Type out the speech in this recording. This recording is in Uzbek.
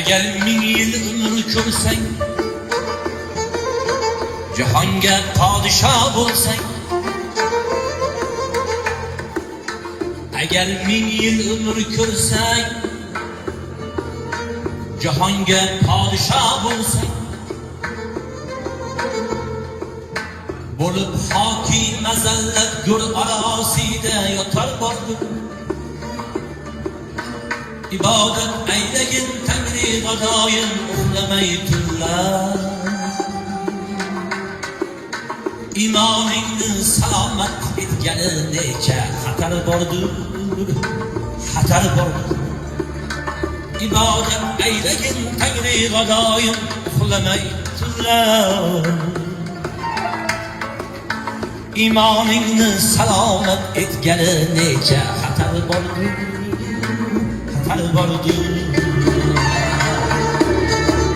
Agar 1000 yil umr ko'rsang, jahonga podsho bo'lsang, agar 1000 yil umr ko'rsang, jahonga podsho bo'lsang, bo'lib hokim mazallat go'r orasida yotar bordim. İbadet eylagin Tangri G'adoyim, uxlamay tunlar. İmoningni salomat etgani necha xatar bordir, xatar bordir. İbadet eylagin Tangri G'adoyim, uxlamay tunlar. İmoningni salomat etgani necha xatar bordir, xatar bordir.